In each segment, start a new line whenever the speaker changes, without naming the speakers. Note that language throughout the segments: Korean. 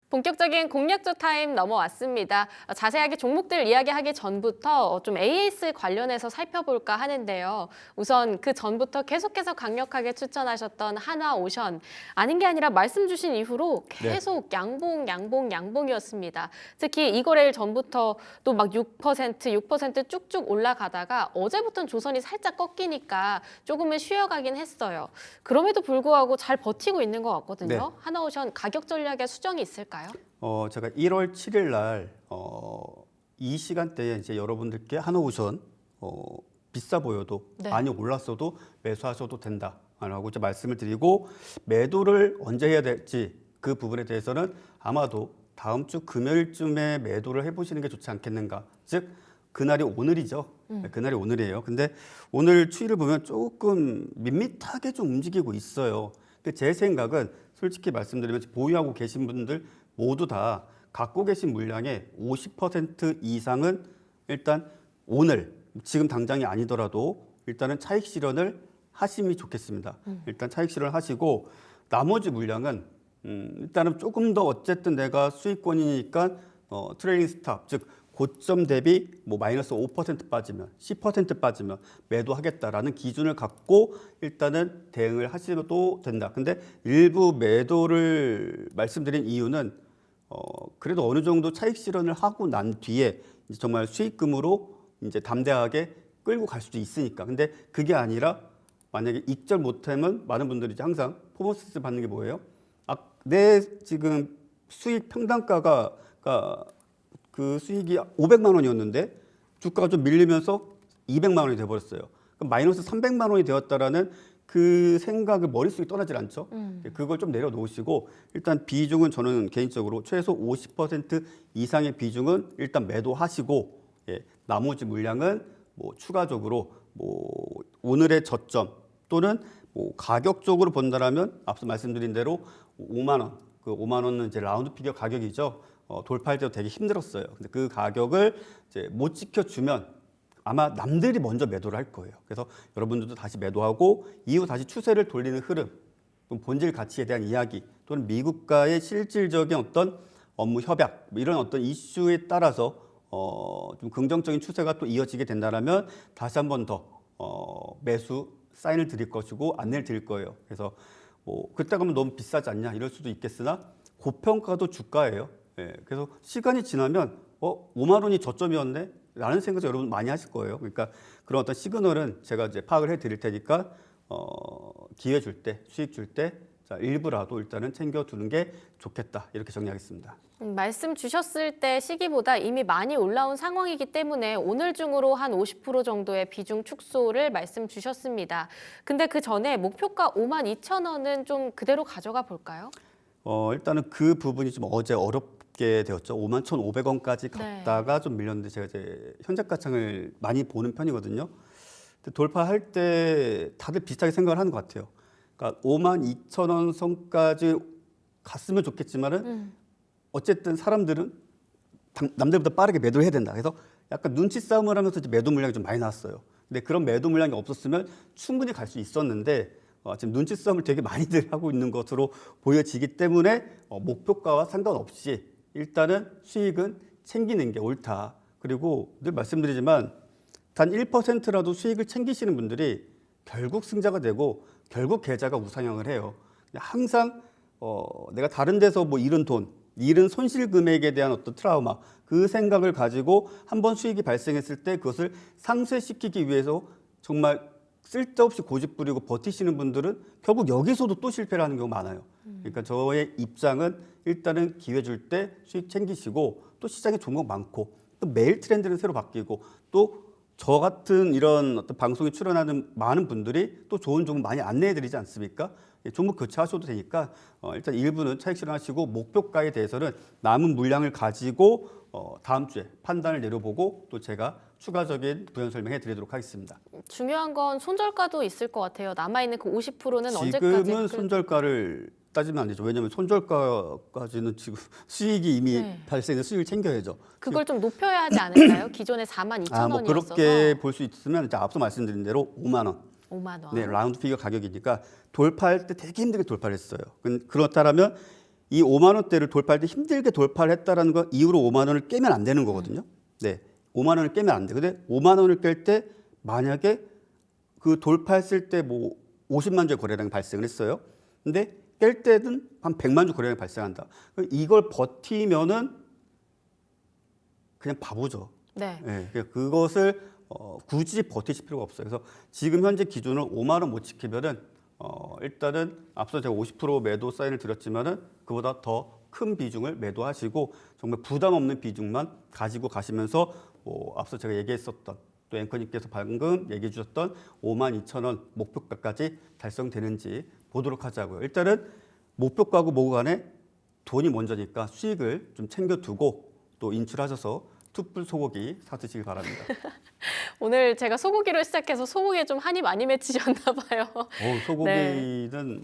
본격적인 공략조 타임 넘어왔습니다. 자세하게 종목들 이야기하기 전부터 좀 AS 관련해서 살펴볼까 하는데요. 우선 그 전부터 계속해서 강력하게 추천하셨던 한화오션. 아닌 게 아니라 말씀 주신 이후로 계속 양봉이었습니다. 특히 이 거래일 전부터 또 막 6% 쭉쭉 올라가다가 어제부터는 조선이 살짝 꺾이니까 조금은 쉬어가긴 했어요. 그럼에도 불구하고 잘 버티고 있는 것 같거든요.
네.
한화오션 가격 전략에 수정이 있을까요?
제가 1월 7일 날 이 시간대에 이제 여러분들께 한화오션 비싸 보여도 많이 올랐어도 매수하셔도 된다라고 이제 말씀을 드리고 매도를 언제 해야 될지 그 부분에 대해서는 아마도 다음 주 금요일쯤에 매도를 해보시는 게 좋지 않겠는가. 즉 그날이 오늘이죠. 그날이 오늘이에요. 근데 오늘 추이를 보면 조금 밋밋하게 좀 움직이고 있어요. 제 생각은 솔직히 말씀드리면 보유하고 계신 분들 모두 다 갖고 계신 물량의 50% 이상은 일단 오늘 지금 당장이 아니더라도 일단은 차익 실현을 하시면 좋겠습니다. 일단 차익 실현을 하시고 나머지 물량은 일단은 조금 더 어쨌든 내가 수익권이니까 트레일링 스탑 즉 고점 대비 뭐 마이너스 5% 빠지면 10% 빠지면 매도하겠다라는 기준을 갖고 일단은 대응을 하셔도 된다. 근데 일부 매도를 말씀드린 이유는 그래도 어느 정도 차익 실현을 하고 난 뒤에 이제 정말 수익금으로 이제 담대하게 끌고 갈 수도 있으니까. 근데 그게 아니라 만약에 익절 못하면 많은 분들이 이제 항상 퍼포먼스 받는 게 뭐예요? 내 지금 수익 평단가가 그 수익이 500만 원이었는데 주가가 좀 밀리면서 200만 원이 돼버렸어요. 그럼 마이너스 300만 원이 되었다라는 그 생각을 머릿속에 떠나질 않죠. 그걸 좀 내려놓으시고 일단 비중은 저는 개인적으로 최소 50% 이상의 비중은 일단 매도하시고 나머지 물량은 뭐 추가적으로 뭐 오늘의 저점 또는 뭐 가격적으로 본다라면 앞서 말씀드린 대로 5만 원, 그 5만 원은 이제 라운드 피겨 가격이죠. 돌파할 때도 되게 힘들었어요. 근데 그 가격을 이제 못 지켜주면 아마 남들이 먼저 매도를 할 거예요. 그래서 여러분들도 다시 매도하고 이후 다시 추세를 돌리는 흐름, 본질 가치에 대한 이야기 또는 미국과의 실질적인 어떤 업무 협약 이런 어떤 이슈에 따라서 좀 긍정적인 추세가 또 이어지게 된다면 다시 한 번 더 매수 사인을 드릴 것이고 안내를 드릴 거예요. 그래서 뭐 그때 가면 너무 비싸지 않냐 이럴 수도 있겠으나 고평가도 주가예요. 그래서 시간이 지나면 5만 원이 저점이었네 라는 생각을 여러분 많이 하실 거예요. 그러니까 그런 어떤 시그널은 제가 이제 파악을 해드릴 테니까 기회 줄 때, 수익 줄 때 일부라도 일단은 챙겨두는 게 좋겠다 이렇게 정리하겠습니다.
말씀 주셨을 때 시기보다 이미 많이 올라온 상황이기 때문에 오늘 중으로 한 50% 정도의 비중 축소를 말씀 주셨습니다. 근데 그 전에 목표가 52,000원은 좀 그대로 가져가 볼까요?
일단은 그 부분이 좀 어제 어렵게 되었죠. 51,500원까지 갔다가 좀 밀렸는데 제가 이제 현재가창을 많이 보는 편이거든요. 근데 돌파할 때 다들 비슷하게 생각을 하는 것 같아요. 그러니까 52,000원 선까지 갔으면 좋겠지만은 어쨌든 사람들은 남들보다 빠르게 매도를 해야 된다. 그래서 약간 눈치 싸움을 하면서 이제 매도 물량이 좀 많이 나왔어요. 근데 그런 매도 물량이 없었으면 충분히 갈 수 있었는데 지금 눈치 싸움을 되게 많이들 하고 있는 것으로 보여지기 때문에 목표가와 상관없이 일단은 수익은 챙기는 게 옳다. 그리고 늘 말씀드리지만 단 1%라도 수익을 챙기시는 분들이 결국 승자가 되고 결국 계좌가 우상향을 해요. 항상 내가 다른 데서 뭐 잃은 돈, 잃은 손실 금액에 대한 어떤 트라우마, 그 생각을 가지고 한번 수익이 발생했을 때 그것을 상쇄시키기 위해서 정말 쓸데없이 고집 부리고 버티시는 분들은 결국 여기서도 또 실패를 하는 경우가 많아요. 그러니까 저의 입장은 일단은 기회 줄 때 수익 챙기시고 또 시장에 종목 많고 또 매일 트렌드는 새로 바뀌고 또 저 같은 이런 어떤 방송에 출연하는 많은 분들이 또 좋은 종목 많이 안내해드리지 않습니까? 종목 교체하셔도 되니까 일단 일부는 차익 실현하시고 목표가에 대해서는 남은 물량을 가지고 다음 주에 판단을 내려보고 또 제가 추가적인 부연 설명해 드리도록 하겠습니다.
중요한 건 손절가도 있을 것 같아요. 남아있는 그 50%는 언제까지?
지금은 손절가를 따지면 안 되죠. 왜냐하면 손절가까지는 지금 수익이 이미 발생해서 수익을 챙겨야죠.
그걸 좀 높여야 하지 않을까요? 기존에 42,000원이었어서.
뭐 그렇게 볼 수 있으면 이제 앞서 말씀드린 대로 5만 원.
5만 원.
네, 라운드 피겨 가격이니까 돌파할 때 되게 힘들게 돌파를 했어요. 그렇다면 이 5만 원대를 돌파할 때 힘들게 돌파를 했다라는 거 이후로 5만 원을 깨면 안 되는 거거든요. 네, 5만 원을 깨면 안 돼. 근데 5만 원을 깰 때 만약에 그 돌파했을 때 뭐 50만 주의 거래량이 발생을 했어요. 근데 깰 때는 한 100만 주 거래량이 발생한다. 이걸 버티면은 그냥 바보죠.
네.
네, 그것을 굳이 버티실 필요가 없어요. 그래서 지금 현재 기준을 5만 원 못 지키면은 일단은 앞서 제가 50% 매도 사인을 드렸지만은 그보다 더 큰 비중을 매도하시고 정말 부담 없는 비중만 가지고 가시면서 앞서 제가 얘기했었던 또 앵커님께서 방금 얘기해 주셨던 52,000원 목표가까지 달성되는지 보도록 하자고요. 일단은 목표가하고 뭐고 간에 돈이 먼저니까 수익을 좀 챙겨두고 또 인출하셔서 툭불 소고기 사드시길 바랍니다.
오늘 제가 소고기로 시작해서 소고기에 좀 한이 많이 맺히셨나 봐요.
소고기는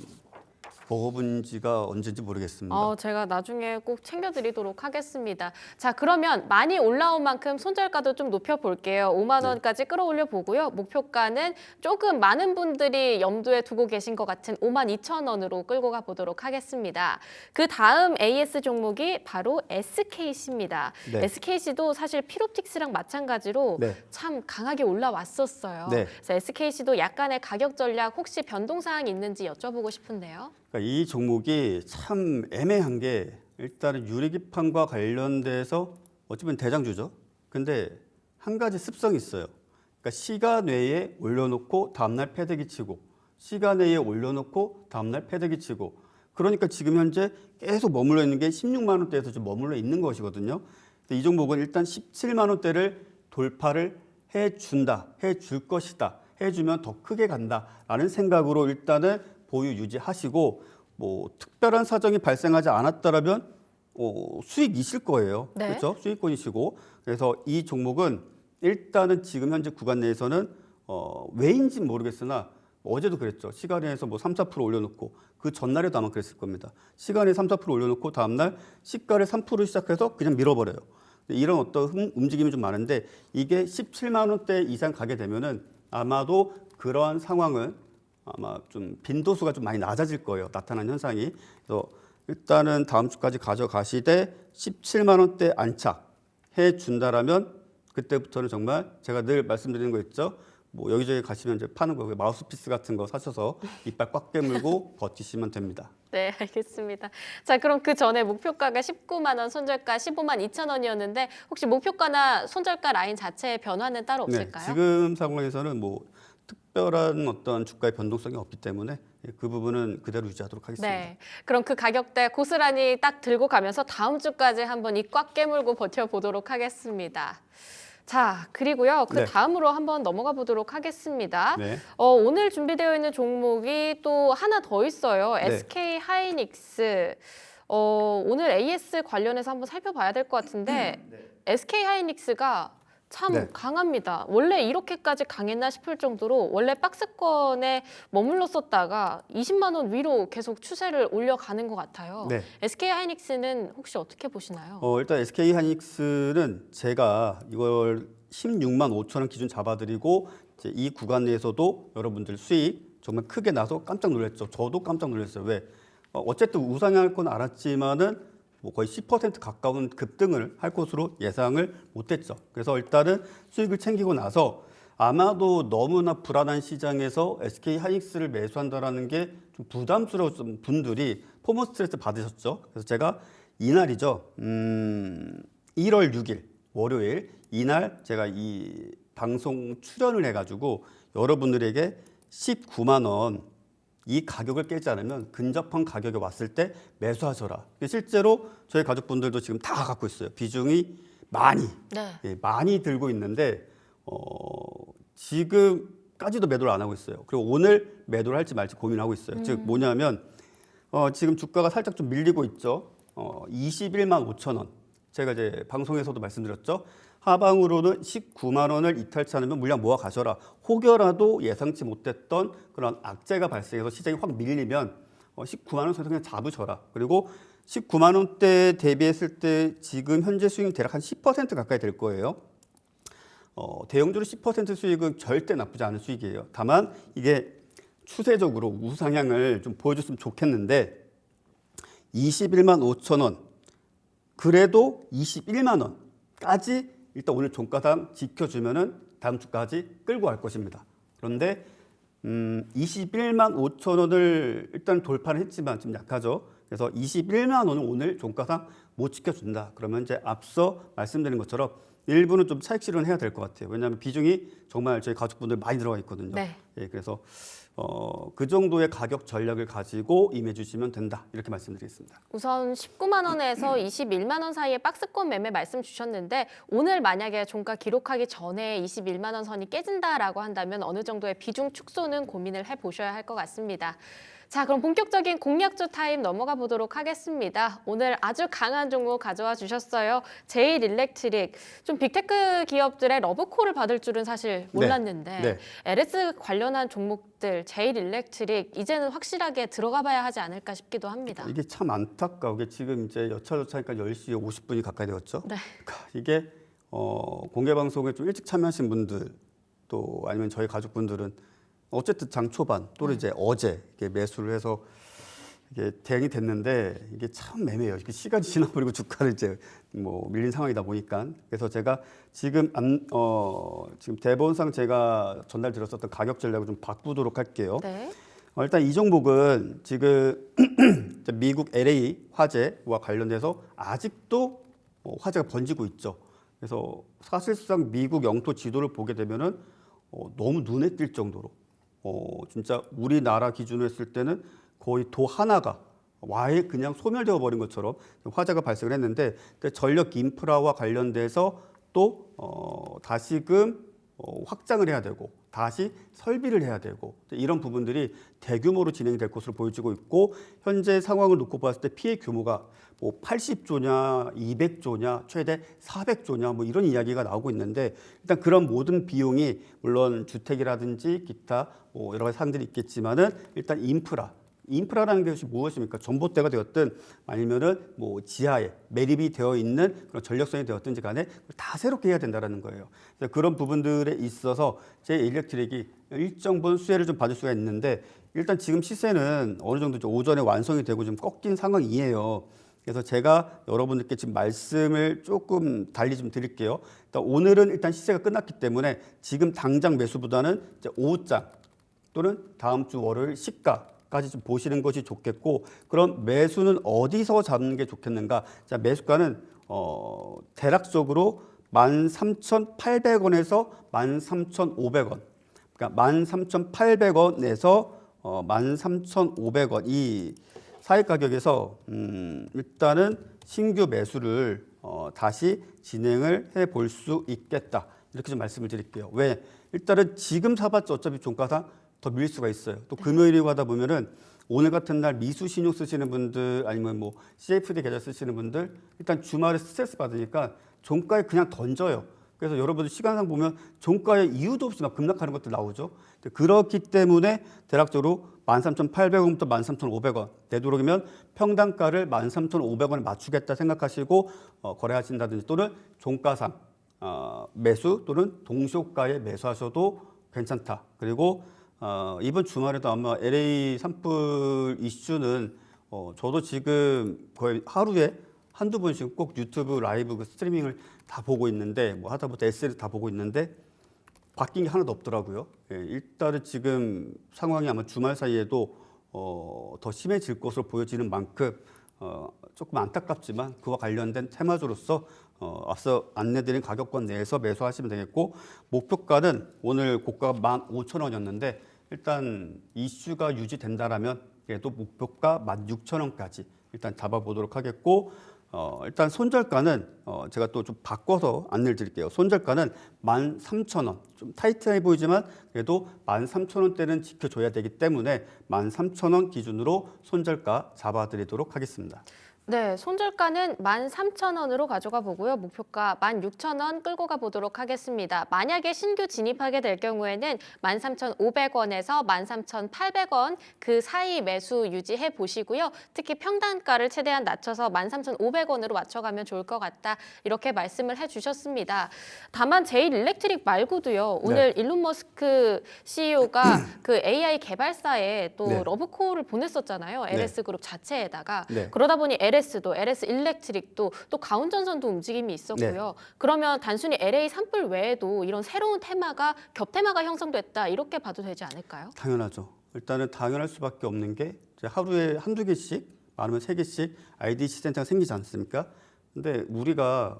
먹어본 지가 언제인지 모르겠습니다.
제가 나중에 꼭 챙겨드리도록 하겠습니다. 자, 그러면 많이 올라온 만큼 손절가도 좀 높여볼게요. 5만 원까지 끌어올려 보고요. 목표가는 조금 많은 분들이 염두에 두고 계신 것 같은 52,000원으로 끌고 가보도록 하겠습니다. 그 다음 AS 종목이 바로 SKC입니다.
네.
SKC도 사실 피롭틱스랑 마찬가지로
네.
참 강하게 올라왔었어요.
네.
그래서 SKC도 약간의 가격 전략 혹시 변동사항 있는지 여쭤보고 싶은데요.
그러니까 이 종목이 참 애매한 게 일단은 유리기판과 관련돼서 어찌보면 대장주죠. 근데 한 가지 습성이 있어요. 그러니까 시간 외에 올려놓고 다음날 패대기 치고 시간 외에 올려놓고 다음날 패대기 치고 그러니까 지금 현재 계속 머물러 있는 게 16만 원대에서 좀 머물러 있는 것이거든요. 근데 이 종목은 일단 17만 원대를 돌파를 해준다, 해줄 것이다, 해주면 더 크게 간다라는 생각으로 일단은 보유 유지하시고 뭐 특별한 사정이 발생하지 않았다라면 수익이실 거예요.
네.
그렇죠? 수익권이시고 그래서 이 종목은 일단은 지금 현재 구간 내에서는 왜인지는 모르겠으나 어제도 그랬죠. 시간에서 뭐 3, 4% 올려놓고 그 전날에도 아마 그랬을 겁니다. 시간에 3, 4% 올려놓고 다음날 시가를 3% 시작해서 그냥 밀어버려요. 이런 어떤 움직임이 좀 많은데 이게 17만 원대 이상 가게 되면은 아마도 그러한 상황은 아마 좀 빈도수가 좀 많이 낮아질 거예요. 나타난 현상이. 그래서 일단은 다음 주까지 가져가시되 17만 원대 안착해 준다라면 그때부터는 정말 제가 늘 말씀드리는 거 있죠. 뭐 여기저기 가시면 이제 파는 거 마우스피스 같은 거 사셔서 이빨 꽉 깨물고 버티시면 됩니다.
네, 알겠습니다. 자, 그럼 그 전에 목표가가 19만 원, 손절가 15만 2천 원이었는데 혹시 목표가나 손절가 라인 자체에 변화는 따로 없을까요?
네, 지금 상황에서는 뭐 특별한 어떤 주가의 변동성이 없기 때문에 그 부분은 그대로 유지하도록 하겠습니다.
네, 그럼 그 가격대 고스란히 딱 들고 가면서 다음 주까지 한번 입 꽉 깨물고 버텨보도록 하겠습니다. 자, 그리고요. 그
네.
다음으로 한번 넘어가 보도록 하겠습니다.
네.
오늘 준비되어 있는 종목이 또 하나 더 있어요.
네.
SK 하이닉스. 오늘 AS 관련해서 한번 살펴봐야 될 것 같은데 SK 하이닉스가 참
네.
강합니다. 원래 이렇게까지 강했나 싶을 정도로 원래 박스권에 머물렀었다가 20만 원 위로 계속 추세를 올려가는 것 같아요.
네.
SK 하이닉스는 혹시 어떻게 보시나요?
일단 SK 하이닉스는 제가 이걸 16만 5천 원 기준 잡아드리고 이제 이 구간 내에서도 여러분들 수익 정말 크게 나서 깜짝 놀랐죠. 저도 깜짝 놀랐어요. 왜? 어쨌든 우상향할 건 알았지만은 뭐 거의 10% 가까운 급등을 할 것으로 예상을 못했죠. 그래서 일단은 수익을 챙기고 나서 아마도 너무나 불안한 시장에서 SK 하이닉스를 매수한다라는 게 좀 부담스러운 분들이 포모 스트레스 받으셨죠. 그래서 제가 이날이죠. 1월 6일 월요일 이날 제가 이 방송 출연을 해가지고 여러분들에게 19만 원 이 가격을 깨지 않으면 근접한 가격에 왔을 때 매수하셔라. 실제로 저희 가족분들도 지금 다 갖고 있어요. 비중이 많이 많이 들고 있는데 지금까지도 매도를 안 하고 있어요. 그리고 오늘 매도를 할지 말지 고민하고 있어요. 즉 뭐냐면 지금 주가가 살짝 좀 밀리고 있죠. 21만 5천 원. 제가 이제 방송에서도 말씀드렸죠. 하방으로는 19만 원을 이탈치 않으면 물량 모아 가셔라. 혹여라도 예상치 못했던 그런 악재가 발생해서 시장이 확 밀리면 19만 원 선에서 그냥 잡으셔라. 그리고 19만 원대 대비했을 때 지금 현재 수익은 대략 한 10% 가까이 될 거예요. 대형주로 10% 수익은 절대 나쁘지 않은 수익이에요. 다만 이게 추세적으로 우상향을 좀 보여줬으면 좋겠는데 21만 5천 원, 그래도 21만 원까지 일단 오늘 종가상 지켜주면은 다음 주까지 끌고 갈 것입니다. 그런데 21만 5천 원을 일단 돌파를 했지만 좀 약하죠. 그래서 21만 원은 오늘 종가상 못 지켜준다. 그러면 이제 앞서 말씀드린 것처럼 일부는 좀 차익 실현해야 될 것 같아요. 왜냐하면 비중이 정말 저희 가족분들 많이 들어가 있거든요.
네.
예, 그래서 그 정도의 가격 전략을 가지고 임해 주시면 된다. 이렇게 말씀드리겠습니다.
우선 19만 원에서 21만 원 사이에 박스권 매매 말씀 주셨는데 오늘 만약에 종가 기록하기 전에 21만 원 선이 깨진다라고 한다면 어느 정도의 비중 축소는 고민을 해보셔야 할 것 같습니다. 자, 그럼 본격적인 공략주 타임 넘어가 보도록 하겠습니다. 오늘 아주 강한 종목 가져와 주셨어요. 제일일렉트릭. 좀 빅테크 기업들의 러브콜을 받을 줄은 사실 몰랐는데
네.
LS 관련한 종목들, 제일일렉트릭 이제는 확실하게 들어가 봐야 하지 않을까 싶기도 합니다.
이게 참 안타까우게 지금 이제 여차저차니까 10시 50분이 가까이 되었죠.
네.
그러니까 이게 공개 방송에 좀 일찍 참여하신 분들 또 아니면 저희 가족분들은 어쨌든 장 초반 또는 이제 어제 이렇게 매수를 해서 이게 대응이 됐는데 이게 참 매매해요. 이게 시간이 지나버리고 주가를 이제 뭐 밀린 상황이다 보니까 그래서 제가 지금 지금 대본상 제가 전달 드렸었던 가격 전략을 좀 바꾸도록 할게요.
네.
일단 이 종목은 지금 미국 LA 화재와 관련돼서 아직도 화재가 번지고 있죠. 그래서 사실상 미국 영토 지도를 보게 되면은 너무 눈에 띌 정도로 진짜 우리나라 기준으로 했을 때는 거의 도 하나가 와해 그냥 소멸되어 버린 것처럼 화재가 발생을 했는데 전력 인프라와 관련돼서 또 다시금 확장을 해야 되고 다시 설비를 해야 되고 이런 부분들이 대규모로 진행이 될 것으로 보여지고 있고 현재 상황을 놓고 봤을 때 피해 규모가 뭐 80조냐 200조냐 최대 400조냐 뭐 이런 이야기가 나오고 있는데 일단 그런 모든 비용이 물론 주택이라든지 기타 뭐 여러 가지 사항들이 있겠지만은 일단 인프라라는 것이 무엇입니까? 전봇대가 되었든 아니면은 뭐 지하에 매립이 되어 있는 그런 전력선이 되었든지 간에 다 새롭게 해야 된다라는 거예요. 그래서 그런 부분들에 있어서 제일렉트릭이 일정 부분 수혜를 좀 받을 수가 있는데 일단 지금 시세는 어느 정도 좀 오전에 완성이 되고 좀 꺾인 상황이에요. 그래서 제가 여러분들께 지금 말씀을 조금 달리 좀 드릴게요. 일단 오늘은 일단 시세가 끝났기 때문에 지금 당장 매수보다는 이제 오후장 또는 다음 주 월요일 시가까지 좀 보시는 것이 좋겠고 그럼 매수는 어디서 잡는 게 좋겠는가? 자, 매수가는 대략적으로 13,800원에서 13,500원. 그러니까 13,800원에서 13,500원 이 사이 가격에서 일단은 신규 매수를 다시 진행을 해 볼 수 있겠다. 이렇게 좀 말씀을 드릴게요. 왜? 일단은 지금 사봤자 어차피 종가상 더 밀릴 수가 있어요. 또 금요일이고 하다 보면은 오늘 같은 날 미수 신용 쓰시는 분들 아니면 뭐 CFD 계좌 쓰시는 분들 일단 주말에 스트레스 받으니까 종가에 그냥 던져요. 그래서 여러분들 시간상 보면 종가에 이유도 없이 막 급락하는 것들 나오죠. 그렇기 때문에 대략적으로 13,800원부터 13,500원 되도록이면 평당가를 13,500원에 맞추겠다 생각하시고 거래하신다든지 또는 종가상 매수 또는 동시호가에 매수하셔도 괜찮다. 그리고 이번 주말에도 아마 LA 산불 이슈는 저도 지금 거의 하루에 한두 번씩 꼭 유튜브 라이브 그 스트리밍을 다 보고 있는데 뭐 하다못해 SNS를 다 보고 있는데 바뀐 게 하나도 없더라고요. 예, 일단은 지금 상황이 아마 주말 사이에도 더 심해질 것으로 보여지는 만큼 조금 안타깝지만 그와 관련된 테마주로서 앞서 안내드린 가격권 내에서 매수하시면 되겠고 목표가는 오늘 고가가 15,000원이었는데 일단 이슈가 유지된다라면 그래도 목표가 16,000원까지 일단 잡아보도록 하겠고 일단 손절가는 제가 또 좀 바꿔서 안내를 드릴게요. 손절가는 13,000원. 좀 타이트해 보이지만 그래도 13,000원대는 지켜줘야 되기 때문에 13,000원 기준으로 손절가 잡아드리도록 하겠습니다.
네, 손절가는 13,000원으로 가져가 보고요. 목표가 16,000원 끌고 가 보도록 하겠습니다. 만약에 신규 진입하게 될 경우에는 13,500원에서 13,800원 그 사이 매수 유지해 보시고요. 특히 평단가를 최대한 낮춰서 13,500원으로 맞춰가면 좋을 것 같다. 이렇게 말씀을 해주셨습니다. 다만 제일 일렉트릭 말고도요. 오늘 일론 머스크 CEO가 그 AI 개발사에 또 러브콜을 보냈었잖아요. LS 그룹 자체에다가. 그러다 보니 LS도, LS 일렉트릭도 또 가운전선도 움직임이 있었고요. 그러면 단순히 LA 산불 외에도 이런 새로운 테마가 겹테마가 형성됐다 이렇게 봐도 되지 않을까요?
당연하죠. 일단은 당연할 수밖에 없는 게 이제 하루에 한두 개씩 많으면 세 개씩 IDC 센터가 생기지 않습니까? 근데 우리가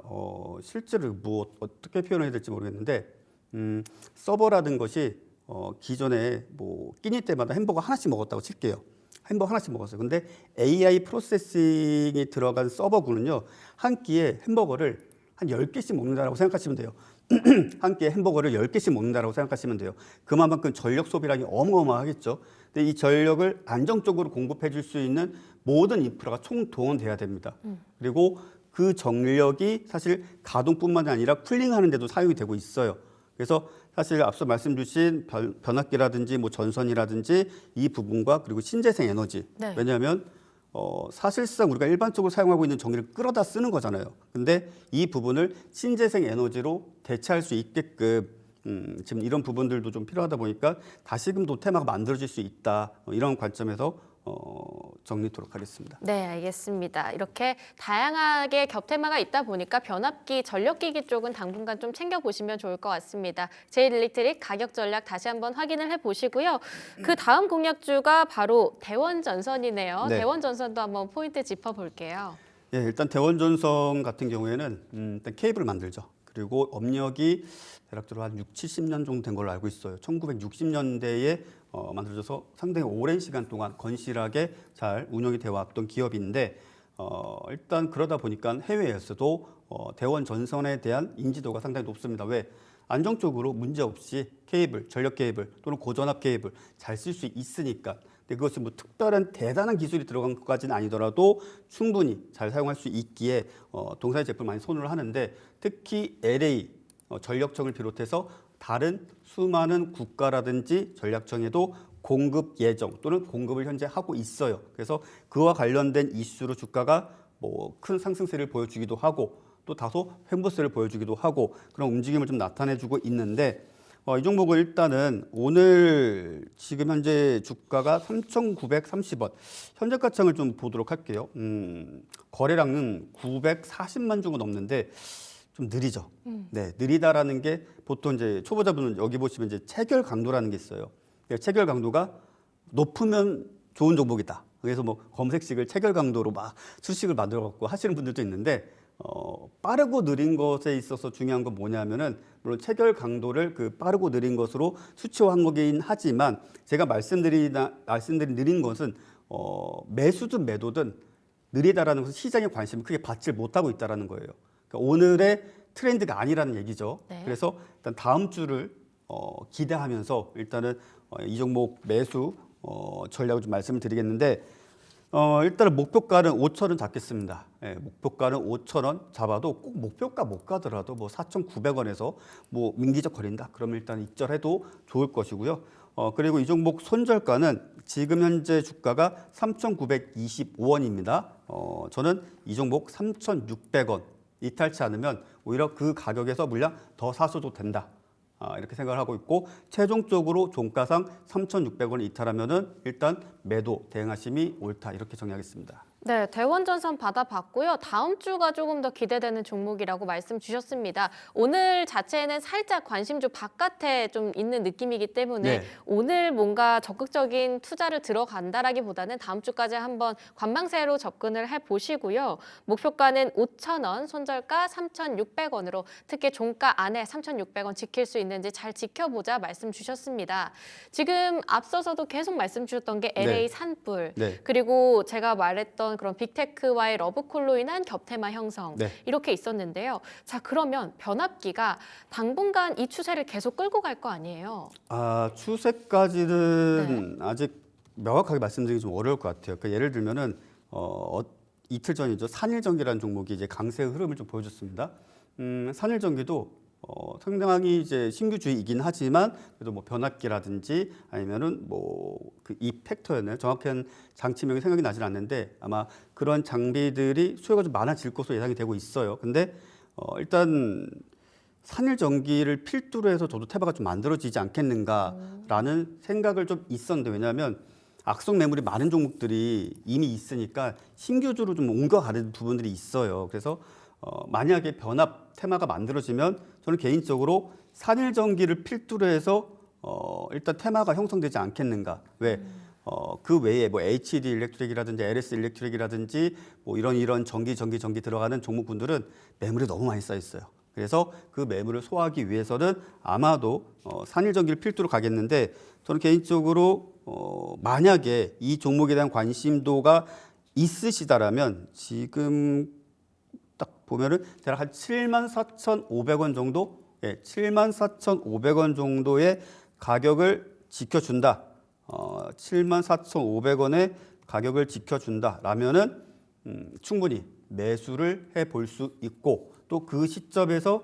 실제로 뭐 어떻게 표현해야 될지 모르겠는데 서버라는 것이 기존에 뭐 끼니 때마다 햄버거 하나씩 먹었다고 칠게요. 햄버거 하나씩 먹었어요. 근데 AI 프로세싱이 들어간 서버군은요. 한 끼에 햄버거를 한 10개씩 먹는다라고 생각하시면 돼요. 한 끼에 햄버거를 10개씩 먹는다라고 생각하시면 돼요. 그만큼 전력 소비량이 어마어마하겠죠. 근데 이 전력을 안정적으로 공급해 줄 수 있는 모든 인프라가 총동원돼야 됩니다. 그리고 그 전력이 사실 가동뿐만 아니라 쿨링하는 데도 사용이 되고 있어요. 그래서 사실 앞서 말씀 주신 변압기라든지 뭐 전선이라든지 이 부분과 그리고 신재생 에너지. 왜냐하면 사실상 우리가 일반적으로 사용하고 있는 전기를 끌어다 쓰는 거잖아요. 근데 이 부분을 신재생 에너지로 대체할 수 있게끔 지금 이런 부분들도 좀 필요하다 보니까 다시금 테마가 만들어질 수 있다. 이런 관점에서 정리토록 하겠습니다.
네, 알겠습니다. 이렇게 다양하게 겹테마가 있다 보니까 변압기, 전력기기 쪽은 당분간 좀 챙겨보시면 좋을 것 같습니다. 제일일렉트릭 가격 전략 다시 한번 확인을 해보시고요. 그 다음 공약주가 바로 대원전선이네요. 대원전선도 한번 포인트 짚어볼게요.
예, 일단 대원전선 같은 경우에는 일단 케이블을 만들죠. 그리고 업력이 대략적으로 한 6, 70년 정도 된 걸로 알고 있어요. 1960년대에 만들어져서 상당히 오랜 시간 동안 건실하게 잘 운영이 되어 왔던 기업인데 일단 그러다 보니까 해외에서도 대원 전선에 대한 인지도가 상당히 높습니다. 왜? 안정적으로 문제없이 케이블, 전력 케이블 또는 고전압 케이블 잘 쓸 수 있으니까. 근데 그것이 뭐 특별한 대단한 기술이 들어간 것까지는 아니더라도 충분히 잘 사용할 수 있기에 동사의 제품을 많이 선호를 하는데 특히 LA 전력청을 비롯해서 다른 수많은 국가라든지 전략청에도 공급 예정 또는 공급을 현재 하고 있어요. 그래서 그와 관련된 이슈로 주가가 뭐 큰 상승세를 보여주기도 하고 또 다소 횡보세를 보여주기도 하고 그런 움직임을 좀 나타내주고 있는데 이 종목은 일단은 오늘 지금 현재 주가가 3,930원 현재 가창을 좀 보도록 할게요. 거래량은 940만 주가 넘는데 좀 느리죠. 네, 느리다라는 게 보통 이제 초보자분은 여기 보시면 이제 체결 강도라는 게 있어요. 체결 강도가 높으면 좋은 종목이다. 그래서 뭐 검색식을 체결 강도로 막 수식을 만들어 갖고 하시는 분들도 있는데 빠르고 느린 것에 있어서 중요한 건 뭐냐면은 물론 체결 강도를 그 빠르고 느린 것으로 수치화한 거긴 하지만 제가 말씀드린 느린 것은 매수든 매도든 느리다라는 것은 시장의 관심을 크게 받지 못하고 있다라는 거예요. 그러니까 오늘의 트렌드가 아니라는 얘기죠. 그래서 일단 다음 주를 기대하면서 일단은 이 종목 매수 전략을 좀 말씀을 드리겠는데 일단은 목표가는 5,000원 잡겠습니다. 목표가는 5,000원 잡아도 꼭 목표가 못 가더라도 뭐 4,900원에서 뭐 민기적 거린다. 그러면 일단 입절해도 좋을 것이고요. 그리고 이 종목 손절가는 지금 현재 주가가 3,925원입니다. 저는 이 종목 3,600원 이탈치 않으면 오히려 그 가격에서 물량 더 사셔도 된다. 이렇게 생각을 하고 있고 최종적으로 종가상 3,600원을 이탈하면은 일단 매도 대응하심이 옳다 이렇게 정리하겠습니다.
네, 대원전선 받아봤고요. 다음 주가 조금 더 기대되는 종목이라고 말씀 주셨습니다. 오늘 자체는 살짝 관심주 바깥에 좀 있는 느낌이기 때문에 오늘 뭔가 적극적인 투자를 들어간다라기보다는 다음 주까지 한번 관망세로 접근을 해보시고요. 목표가는 5,000원, 손절가 3,600원으로 특히 종가 안에 3,600원 지킬 수 있는지 잘 지켜보자 말씀 주셨습니다. 지금 앞서서도 계속 말씀 주셨던 게 LA 산불 그리고 제가 말했던 그런 빅테크와의 러브콜로 인한 겹테마 형성 이렇게 있었는데요. 자, 그러면 변압기가 당분간 이 추세를 계속 끌고 갈 거 아니에요? 추세까지는
아직 명확하게 말씀드리기 좀 어려울 것 같아요. 그러니까 예를 들면은 이틀 전이죠. 산일전기라는 종목이 이제 강세의 흐름을 좀 보여줬습니다. 산일전기도 상당히 이제 신규주의이긴 하지만 그래도 뭐 변압기라든지 아니면은 뭐 그 이 팩터였나요? 정확한 장치명이 생각이 나질 않는데 아마 그런 장비들이 수요가 좀 많아질 것으로 예상이 되고 있어요. 근데 일단 산일전기를 필두로 해서 저도 테마가 좀 만들어지지 않겠는가라는 생각을 좀 있었는데 왜냐하면 악성 매물이 많은 종목들이 이미 있으니까 신규주로 좀 옮겨가는 부분들이 있어요. 그래서 만약에 변압 테마가 만들어지면 저는 개인적으로 산일전기를 필두로 해서 일단 테마가 형성되지 않겠는가. 왜? 그 외에 뭐 HD 일렉트릭이라든지 LS 일렉트릭이라든지 뭐 이런 전기 들어가는 종목군들은 매물이 너무 많이 쌓여 있어요. 그래서 그 매물을 소화하기 위해서는 아마도 산일전기를 필두로 가겠는데 저는 개인적으로 만약에 이 종목에 대한 관심도가 있으시다라면 지금 딱 보면은 대략 한 74,500원 정도, 74,500원 정도의 가격을 지켜준다. 74,500원의 가격을 지켜준다라면은 충분히 매수를 해볼 수 있고 또 그 시점에서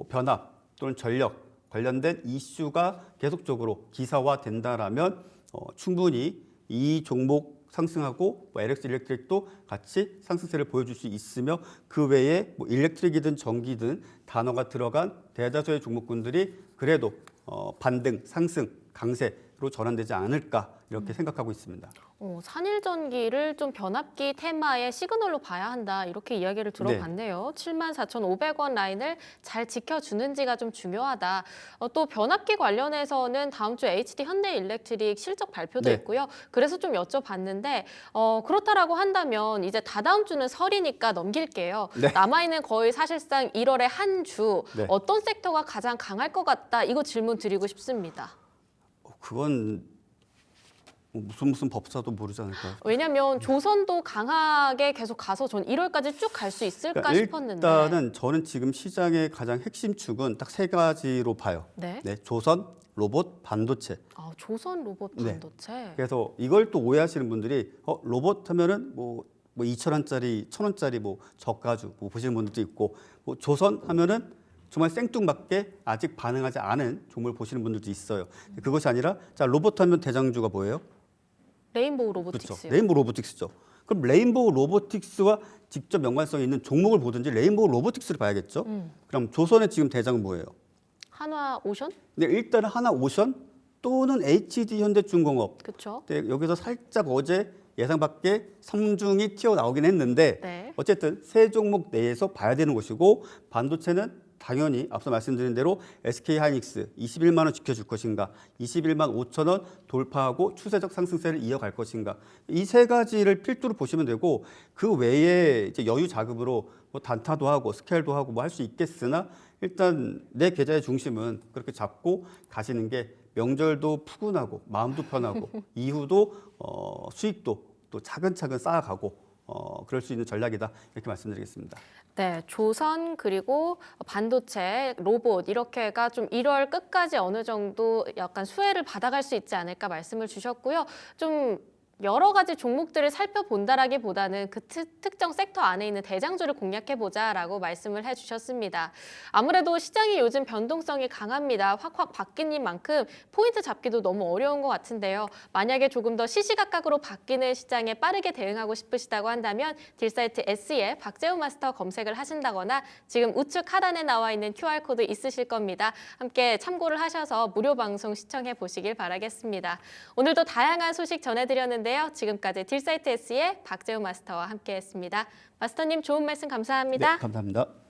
변압 또는 전력 관련된 이슈가 계속적으로 기사화된다라면 충분히 이 종목 상승하고 뭐 LX 일렉트릭도 같이 상승세를 보여줄 수 있으며 그 외에 뭐 일렉트릭이든 전기든 단어가 들어간 대다수의 종목군들이 그래도 반등, 상승, 강세로 전환되지 않을까 이렇게 생각하고 있습니다.
산일전기를 좀 변압기 테마의 시그널로 봐야 한다 이렇게 이야기를 들어봤네요. 74,500원 라인을 잘 지켜주는지가 좀 중요하다. 또 변압기 관련해서는 다음 주 HD 현대일렉트릭 실적 발표도
네.
있고요. 그래서 좀 여쭤봤는데 그렇다라고 한다면 이제 다다음 주는 설이니까 넘길게요.
네.
남아있는 거의 사실상 1월에 한 주
네.
어떤 섹터가 가장 강할 것 같다 이거 질문 드리고 싶습니다.
그건 무슨 법사도 모르지 않을까요?
왜냐면 조선도 강하게 계속 가서 전 1월까지 쭉 갈 수 있을까
그러니까
싶었는데.
일단은 저는 지금 시장의 가장 핵심 축은 딱 세 가지로 봐요.
네.
조선, 로봇, 반도체.
조선 로봇
네.
반도체.
그래서 이걸 또 오해하시는 분들이 로봇 하면은 뭐 2,000원짜리, 1,000원짜리 뭐 저가주 뭐 보시는 분들도 있고 뭐 조선 하면은 정말 생뚱맞게 아직 반응하지 않은 종목을 보시는 분들도 있어요. 그것이 아니라 자 로봇 하면 대장주가 뭐예요?
레인보우 로보틱스.
그렇죠. 레인보우 로보틱스죠. 그럼 레인보우 로보틱스와 직접 연관성이 있는 종목을 보든지 레인보우 로보틱스를 봐야겠죠. 그럼 조선의 지금 대장은 뭐예요?
한화 오션?
네, 일단은 하나오션 또는 HD 현대중공업.
그렇죠.
네, 여기서 살짝 어제 예상 밖에 삼중이 튀어나오긴 했는데
네.
어쨌든 세 종목 내에서 봐야 되는 것이고 반도체는 당연히 앞서 말씀드린 대로 SK하이닉스 21만 원 지켜줄 것인가, 21만 5천 원 돌파하고 추세적 상승세를 이어갈 것인가 이 세 가지를 필두로 보시면 되고 그 외에 이제 여유 자금으로 뭐 단타도 하고 스케일도 하고 뭐 할 수 있겠으나 일단 내 계좌의 중심은 그렇게 잡고 가시는 게 명절도 푸근하고 마음도 편하고 이후도 수익도 또 차근차근 쌓아가고 그럴 수 있는 전략이다 이렇게 말씀드리겠습니다.
네, 조선 그리고 반도체, 로봇 이렇게가 좀 1월 끝까지 어느 정도 약간 수혜를 받아갈 수 있지 않을까 말씀을 주셨고요. 좀 여러 가지 종목들을 살펴본다라기보다는 그 특정 섹터 안에 있는 대장주를 공략해보자라고 말씀을 해주셨습니다. 아무래도 시장이 요즘 변동성이 강합니다. 확확 바뀌는 만큼 포인트 잡기도 너무 어려운 것 같은데요. 만약에 조금 더 시시각각으로 바뀌는 시장에 빠르게 대응하고 싶으시다고 한다면 딜사이트 S에 박재우 마스터 검색을 하신다거나 지금 우측 하단에 나와 있는 QR코드 있으실 겁니다. 함께 참고를 하셔서 무료 방송 시청해 보시길 바라겠습니다. 오늘도 다양한 소식 전해드렸는데요. 지금까지 딜사이트 S의 박재우 마스터와 함께했습니다. 마스터님 좋은 말씀 감사합니다.
네, 감사합니다.